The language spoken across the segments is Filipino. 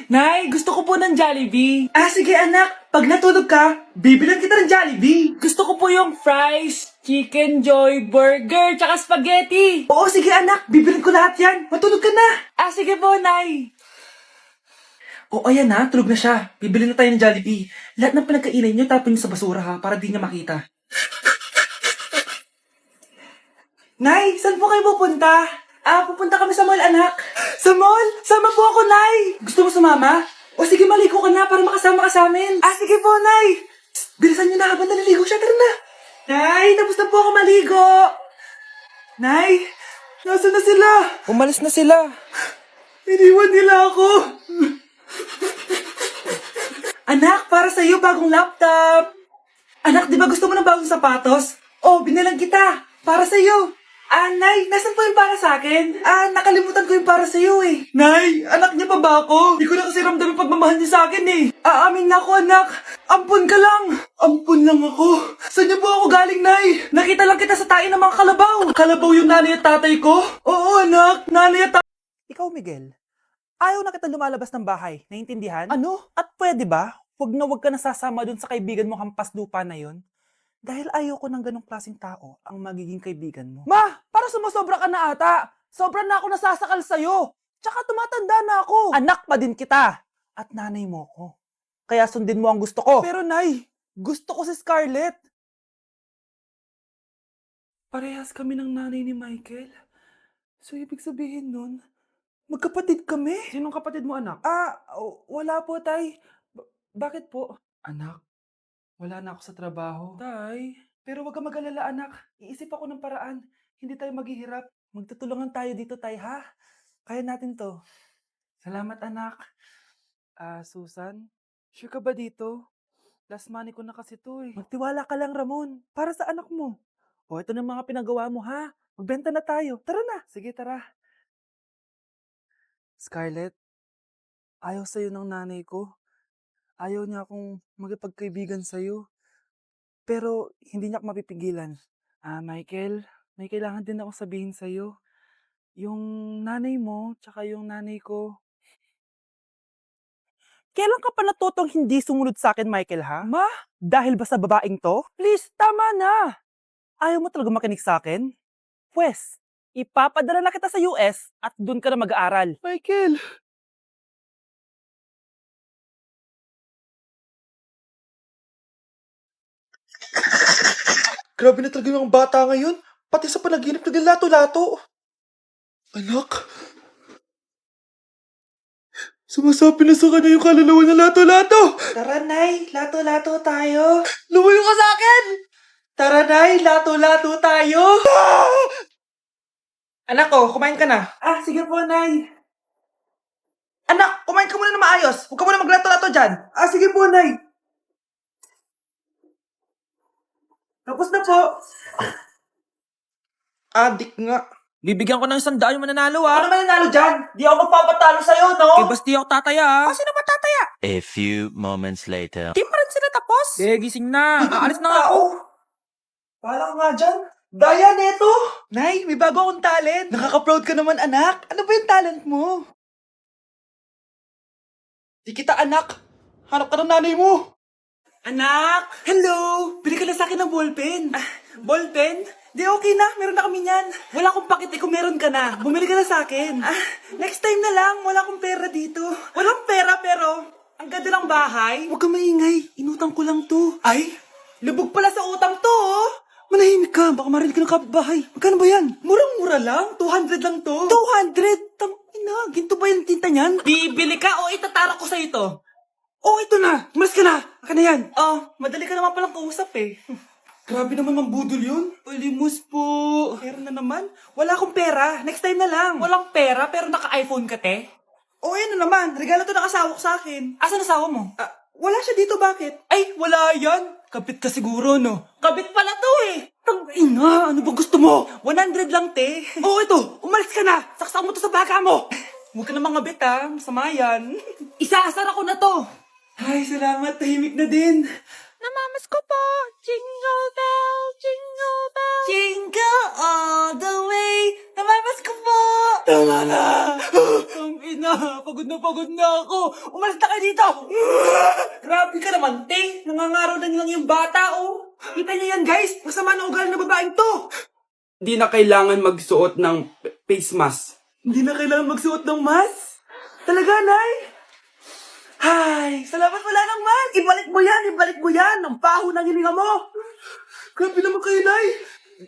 Nay, gusto ko po ng Jollibee. Ah, sige anak. Pag natulog ka, bibilan kita ng Jollibee. Gusto ko po yung fries, chicken joy, burger, tsaka spaghetti. Oo, sige anak. Bibilan ko lahat yan. Matulog ka na. Ah, sige po, Nay. Oo, ayan na. Tulog na siya. Bibili na tayo ng Jollibee. Lahat ng pinagkainan niyo, tapon niyo sa basura ha, para di niya makita. Nay, saan po kayo pupunta? Pupunta kami sa mall, anak. Sa mall? Sama po ako, Nay. Gusto mo sumama? O sige, maligo ka na para makasama ka sa amin. Sige po, Nay. Psst, bilisan niyo na habang naliligo siya. Tara na. Nay, tapos na po ako maligo. Nay, nasaan na sila? Umalis na sila. Iniwan nila ako. Anak, para sa'yo, bagong laptop. Anak, di ba gusto mo ng bagong sapatos? Oh, binilang kita. Para sa'yo. Nay, nasan po yung para sa akin? Nakalimutan ko yung para sa'yo eh. Nay, anak niya pa ba ako? Di ko na kasi ramdam yung pagmamahal niya sa akin eh. Aamin na ako, anak. Ampun ka lang. Ampun lang ako. Saan niyo po ako galing, Nay? Nakita lang kita sa tain ng mga kalabaw. Kalabaw yung nanay at tatay ko? Oo, anak. Nanay at tatay. Ikaw, Miguel. Ayaw na kita lumalabas ng bahay. Naiintindihan? Ano? At pwede ba? Huwag ka nasasama dun sa kaibigan mo hampas lupa na yon. Dahil ayoko ng ganong klaseng tao ang magiging kaibigan mo. Ma! Para sumasobra ka na ata! Sobra na ako nasasakal sa'yo! Tsaka tumatanda na ako! Anak pa din kita! At nanay mo ko. Kaya sundin mo ang gusto ko. Pero Nay, gusto ko si Scarlett. Parehas kami ng nanay ni Michael. So ibig sabihin nun, magkapatid kami? Sinong kapatid mo, anak? Wala po, Tay. Bakit po? Anak, wala na ako sa trabaho. Tay, pero wag ka mag-alala, anak. Iisip ako ng paraan. Hindi tayo maghihirap. Magtutulungan tayo dito, Tay, ha? Kaya natin to. Salamat, anak. Susan, sure ka ba dito? Last money ko na kasi to eh. Magtiwala ka lang, Ramon. Para sa anak mo. O, ito na mga pinagawa mo, ha? Magbenta na tayo. Tara na. Sige, tara. Scarlett, ayaw sa'yo ng nanay ko. Ayaw niya akong magipagkaibigan sa'yo. Pero hindi niya ako mapipigilan. Michael, may kailangan din akong sabihin sa'yo. Yung nanay mo, tsaka yung nanay ko. Kailan ka pa natutong hindi sumunod sa akin, Michael, ha? Ma? Dahil ba sa babaeng to? Please, tama na! Ayaw mo talaga makinig sa akin? Pwes, ipapadala na kita sa US at doon ka na mag-aaral. Michael! Grabe na talaga yung bata ngayon. Pati sa panaginip naglato-lato. Anak, sumasabi na sa kanya yung kaluluwa na lato-lato. Tara, Nay. Lato-lato tayo. Lumayo ka sa akin! Tara, Nay. Lato-lato tayo. Anak ko, kumain ka na. Sige po, Nay. Anak, kumain ka muna na maayos. Huwag ka muna maglato-lato dyan. Sige po, Nay. Tapos na po. Adik nga. Bibigyan ko ng 100 yung mananalo, Ano mananalo dyan? Di ako magpapatalo sa'yo, no? Basta ako tataya, Sino ba tataya? A few moments later. Di pa rin sila tapos? Gising na. Aalis na nga ako. Pala ka nga dyan. Daya neto. Nay, may bago akong talent. Nakaka-proud ka naman, anak. Ano ba yung talent mo? Di kita, anak. Hanap ka ng nanay mo. Anak! Hello! Bili ka na sa akin ng ballpen. Ballpen? Di okay na, meron na kami niyan. Wala akong pakit kung meron ka na. Bumili ka na sa akin. Next time na lang, wala akong pera dito. Walang pera pero, ang ganda ng bahay. Huwag ka maingay, inutang ko lang to. Ay, lubog pala sa utang to, oh. Manahimik ka, baka marinig ka ng kapitbahay. Magkano ba yan? Murang-mura lang, 200 lang to. 200? Tangina, ginto ba yung tinta niyan? Bibili ka o itatara ko sa ito? Ito na! Malas ka na! Aka na yan! Madali ka naman palang kausap eh. Grabe naman mambudol yun. Ulimos po. Pera na naman. Wala akong pera. Next time na lang. Walang pera pero naka-iPhone ka, te? Ano naman. Regalo to ng asawa ko sa akin. Asan asawa mo? Wala siya dito, bakit? Ay, wala yan. Kabit ka siguro, no? Kabit pala to eh. Tangina, ano ba gusto mo? 100 lang, te. Ito. Umalis ka na. Saksak mo to sa baga mo. Huwag ka na mga bit, ha. Masama yan. Isaasar ako na to. Ay, salamat. Tahimik na din. Namamas ko po. Jingle bell, jingle bell. Jingle all the way. Namamas ko po. Tama na! Ang ina, pagod na ako! Umalis na kayo dito! Grabe ka naman, te! Nangangaraw na lang yung bata, oh! Kita niyo yan, guys! Masama na ugali ng babaeng to! Hindi na kailangan magsuot ng face mask. Hindi na kailangan magsuot ng mask? Talaga, Nay? Hay, salamat wala ng mask! Ibalik mo yan! Ang baho ng hininga mo! Grabe naman kayo, Nay!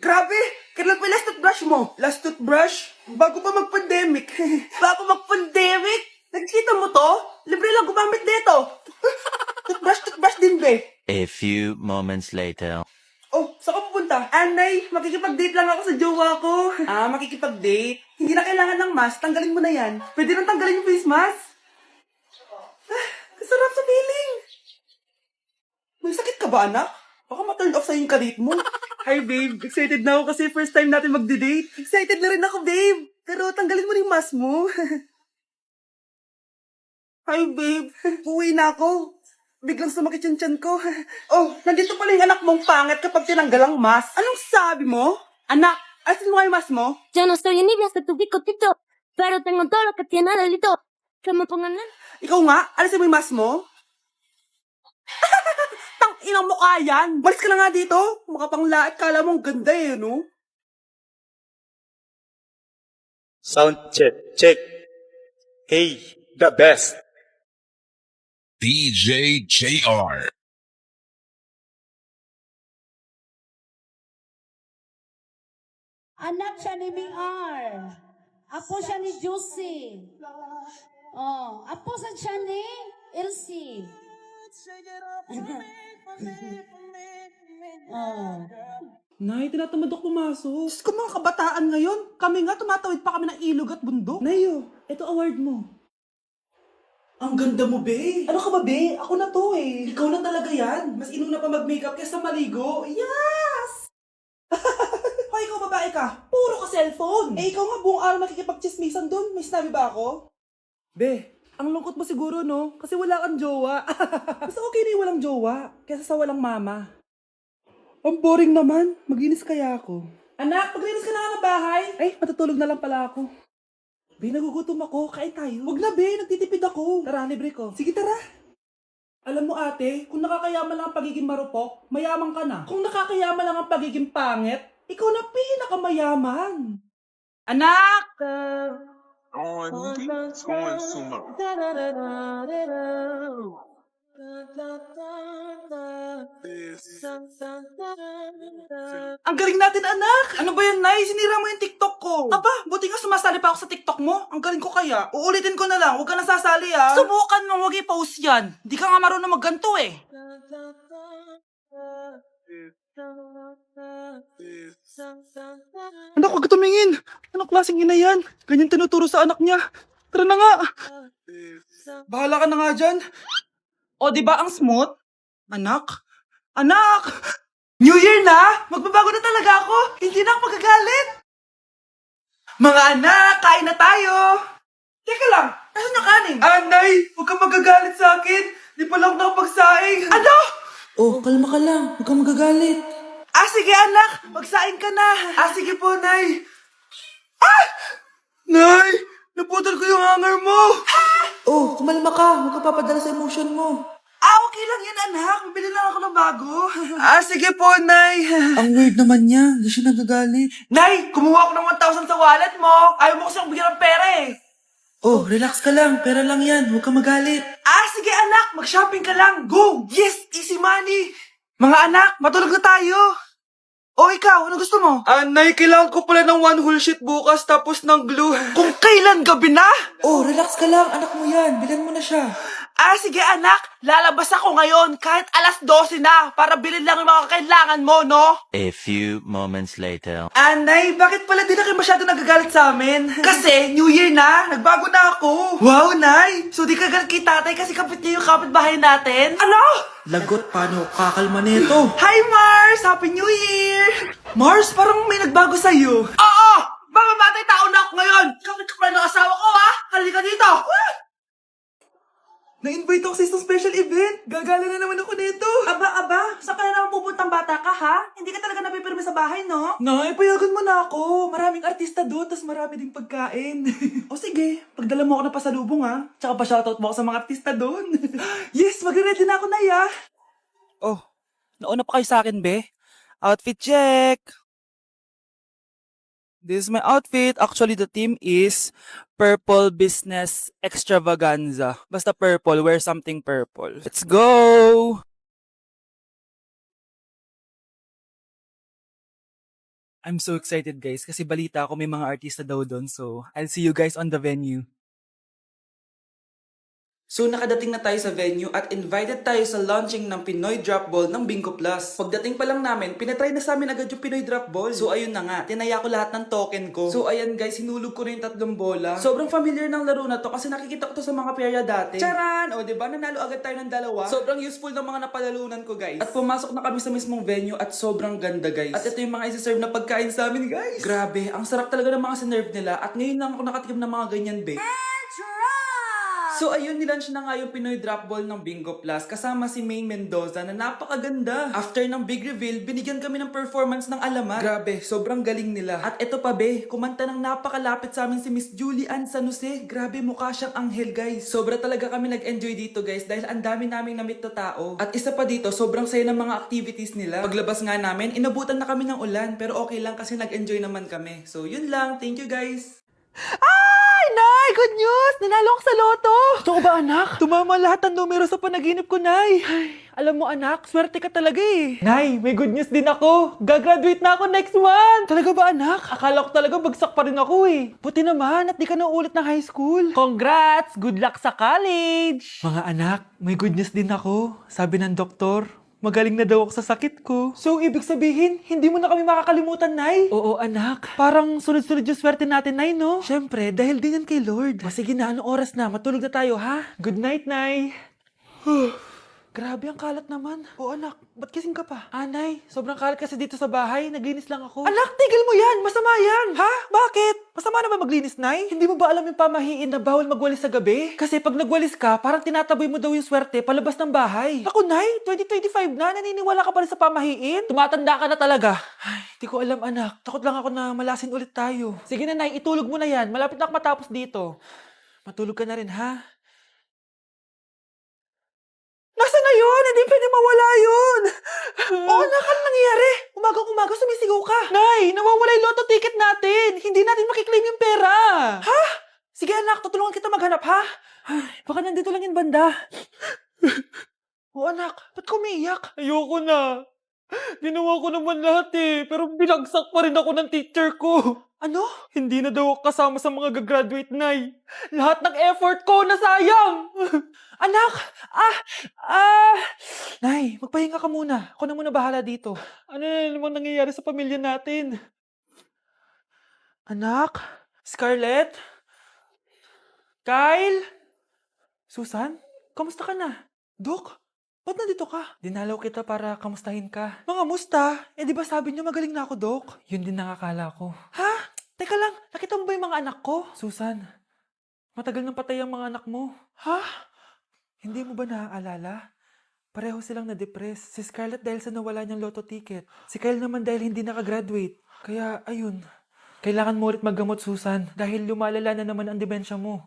Grabe! Kailan pa yung last toothbrush mo? Last toothbrush? Bago pa mag-pandemic. Bago mag-pandemic? Nakikita mo to? Libre lang gumamit dito. Toothbrush din, be. A few moments later. Oh, saan ka pupunta? Anay, makikipag-date lang ako sa jowa ko. Ah, makikipag-date? Hindi na kailangan ng mask. Tanggalin mo na yan. Pwede nang tanggalin yung face mask. Kasarap sa feeling. May sakit ka ba, anak? Baka ma-turn off sa'yo yung karit mo. Hi, babe. Excited na ako kasi first time natin magde-date. Excited na rin ako, babe. Pero tanggalin mo rin yung mask mo. Hi, babe. Uwi na ako. Biglang sumakit yung tiyan ko. Oh, nandito pala yung anak mong pangit kapag tinanggal ang mask. Anong sabi mo? Anak, asin mo nga yung mask mo? Yo no soy envidia de tu bicotito, pero tengo todo lo que tiene delito. Que me pongan en... Ikaw nga, alisin mo yung mask mo? Tang inang mukha yan. Balis ka na nga dito. Makapanglait, kala mo ang ganda eh, no? Sound check, check. Hey, the best. DJ JR. Anak siya ni Ming-R. Apo siya ni Juicy. Oh, apo siya ni Elsie. Oh. Nay, tinatamad ako pumasok. Diyos ko mga kabataan ngayon. Kami nga, tumatawid pa kami ng ilog at bundok. Nayo, ito award mo. Ang ganda mo, be. Ano ka ba, be? Ako na to eh. Ikaw na talaga yan. Mas inuna pa mag-makeup kaysa maligo. Yes! Hoy, ikaw babae ka. Puro ka cellphone. Eh, ikaw nga buong araw nakikipag-chismisan doon. May sinabi ba ako? Be, ang lungkot mo siguro, no? Kasi wala kang jowa. Mas okay na yung walang jowa kaysa sa walang mama. Ang boring naman. Maginis kaya ako. Anak, paglinis ka na nga ng bahay. Ay, matutulog na lang pala ako. Be, nagugutom ako. Kain tayo. Huwag na, be. Nagtitipid ako. Tara, libre ko. Sige, tara. Alam mo, ate, kung nakakayaman lang ang pagiging marupok, mayaman ka na. Kung nakakayaman lang ang pagiging pangit, ikaw na pinakamayaman. Anak! Ang galing natin, anak! Ano ba yan, Nay? Sinira mo yung TikTok ko. Aba, buti nga sumasali pa ako sa TikTok mo. Ang galing ko kaya. Uulitin ko na lang. Huwag ka nasasali, ah. Subukan mo, huwag i-post yan. Di ka nga marunong magganto, eh. Anak, huwag tumingin. Anong klaseng ina yan? Ganyan tinuturo sa anak niya. Tara na nga. Bahala ka na nga dyan. O, di ba ang smooth? Anak? Anak! New Year na! Magbabago na talaga ako! Hindi na ako magagalit! Mga anak, kain na tayo! Teka lang, asan yung kanin? Anay, huwag kang magagalit sa akin! Di pa lang nakapagsaing! Ano? Oh, kalma ka lang. Huwag kang magagalit. Ah, sige anak! Magsaing ka na! Ah, sige po, Nay! Ah! Nay! Naputol ko yung hanger mo! Oh, kumalma ka. Huwag ka papadala sa emotion mo. Ah, okay lang yan, anak. Bibili lang ako ng bago. Ah, sige po, Nay. Ang weird naman niya. Hindi siya nagagalit. Nay, kumuha ako ng 1,000 sa wallet mo. Ayaw mo kasi bigyan ng pera eh. Oh, relax ka lang. Pera lang yan. Huwag ka magalit. Ah, sige anak. Mag-shopping ka lang. Go! Yes! Easy money! Mga anak, matulog na tayo. O ikaw, ano gusto mo? Nay, kailangan ko pala ng one whole sheet bukas tapos ng glue. Kung kailan gabi na? Oh, relax ka lang. Anak mo yan. Bilhan mo na siya. Ah, sige anak. Lalabas ako ngayon kahit alas 12 na para bilhin lang yung mga kailangan mo, no? A few moments later. Nay, bakit pala di na kayo masyado nagagalit sa amin? Kasi, New Year na, nagbago na ako. Wow, Nay! So di ka galit kay tatay kasi kapit niya yung kapitbahay natin? Ano? Lagot, paano kakalma nito? Hi, Mars! Happy New Year! Mars, parang may nagbago sa'yo. Oo! Mamamatay tao na ako ngayon! Kapit ka pala ng asawa ko, ha? Halika dito! Na-invite ako sa isang special event. Gagala na naman ako nito. Aba, saan ka na naman pupuntang bata ka, ha? Hindi ka talaga napipirme sa bahay, no? Nay, payagan mo na ako. Maraming artista doon, tas marami ding pagkain. O sige, pagdala mo ako ng pasalubong, ha? Tsaka pa-shoutout mo ako sa mga artista doon. Yes, magre-ready na ako, Nay, ha? Oh, nauna pa kayo sa akin, be? Outfit check! This is my outfit. Actually, the theme is Purple Business Extravaganza. Basta purple, wear something purple. Let's go! I'm so excited, guys, kasi balita ako may mga artista daw doon. So, I'll see you guys on the venue. So nakadating na tayo sa venue at invited tayo sa launching ng Pinoy Drop Ball ng Bingo Plus. Pagdating pa lang namin, pinatry na sa amin agad yung Pinoy Drop Ball. So ayun na nga, tinaya ko lahat ng token ko. So ayan guys, hinulog ko na yung 3 bola. Sobrang familiar ng laro na to kasi nakikita ko to sa mga perya dati. Charan! O diba, nanalo agad tayo ng 2. Sobrang useful ng mga napalalunan ko guys. At pumasok na kami sa mismong venue at sobrang ganda guys. At ito yung mga isi-serve na pagkain sa amin guys. Grabe, ang sarap talaga ng mga sinerve nila at ngayon lang ako nakatikim ng mga ganyan be. So ayun, nilaunch na nga yung Pinoy Drop Ball ng Bingo Plus kasama si Maine Mendoza na napakaganda. After ng big reveal, binigyan kami ng performance ng Alamat. Grabe, sobrang galing nila. At eto pa be, kumanta ng napakalapit sa amin si Miss Julie Ann San Jose. Grabe, mukha siyang anghel guys. Sobra talaga kami nag-enjoy dito guys dahil ang dami naming na-meet na tao. At isa pa dito, sobrang saya ng mga activities nila. Paglabas nga namin, inabutan na kami ng ulan pero okay lang kasi nag-enjoy naman kami. So yun lang, thank you guys. Ay, Nay! Good news! Nanalo ako sa loto! Totoo ba, anak? Tumama lahat ng numero sa panaginip ko, Nay. Ay, alam mo, anak, swerte ka talaga eh. Nay, may good news din ako. Gagraduate na ako next month! Talaga ba, anak? Akala ko talaga bagsak pa rin ako eh. Buti naman at di ka na ulit ng high school. Congrats! Good luck sa college! Mga anak, may good news din ako. Sabi ng doktor, magaling na daw ako sa sakit ko. So, ibig sabihin, hindi mo na kami makakalimutan, Nay? Oo, anak. Parang sunod-sunod yung swerte natin, Nay, no? Siyempre, dahil din yan kay Lord. O sige na, anong oras na? Matulog na tayo, ha? Good night, Nay. Grabe, ang kalat naman. O anak, ba't kising ka pa? Nay, sobrang kalat kasi dito sa bahay. Naglinis lang ako. Anak, tigil mo yan! Masama yan! Ha? Bakit? Masama naman maglinis, Nay? Hindi mo ba alam yung pamahiin na bawal magwalis sa gabi? Kasi pag nagwalis ka, parang tinataboy mo daw yung swerte palabas ng bahay. Ako, Nay, 2025 na, naniniwala ka pa rin sa pamahiin? Tumatanda ka na talaga. Ay, di ko alam, anak. Takot lang ako na malasin ulit tayo. Sige na, Nay, itulog mo na yan. Malapit na ako matapos dito. Matulog ka na rin, ha? Nasaan na yun? Hindi pwede mawala yun. Oo, anak, ano nangyayari? Umagang-umaga sumisigaw ka. Nay, nawawala yung lotto ticket natin. Hindi natin makiklaim yung pera. Ha? Sige anak, tutulungan kita maghanap, ha? Ay, baka nandito lang yung banda. Oo anak, ba't ka umiiyak? Ayoko na. Ginawa ko naman lahat eh, pero binagsak pa rin ako ng teacher ko. Ano? Hindi na daw ako kasama sa mga gagraduate, Nay. Lahat ng effort ko nasayang! Anak! Nay, magpahinga ka muna. Ako na muna bahala dito. Ano na namang nangyayari sa pamilya natin? Anak? Scarlett? Kyle? Susan? Kamusta ka na? Dok? Ba't nandito ka? Dinalaw kita para kamustahin ka. Mga musta? Eh di ba sabi niyo magaling na ako, Dok? Yun din nakakala ko. Ha? Teka lang, nakita mo ba yung mga anak ko? Susan, matagal nang patay ang mga anak mo. Ha? Hindi mo ba naaalala? Pareho silang na-depress. Si Scarlett dahil sa nawala niyang lotto ticket. Si Kyle naman dahil hindi nakagraduate. Kaya, ayun. Kailangan mo ulit maggamot, Susan. Dahil lumalala na naman ang demensya mo.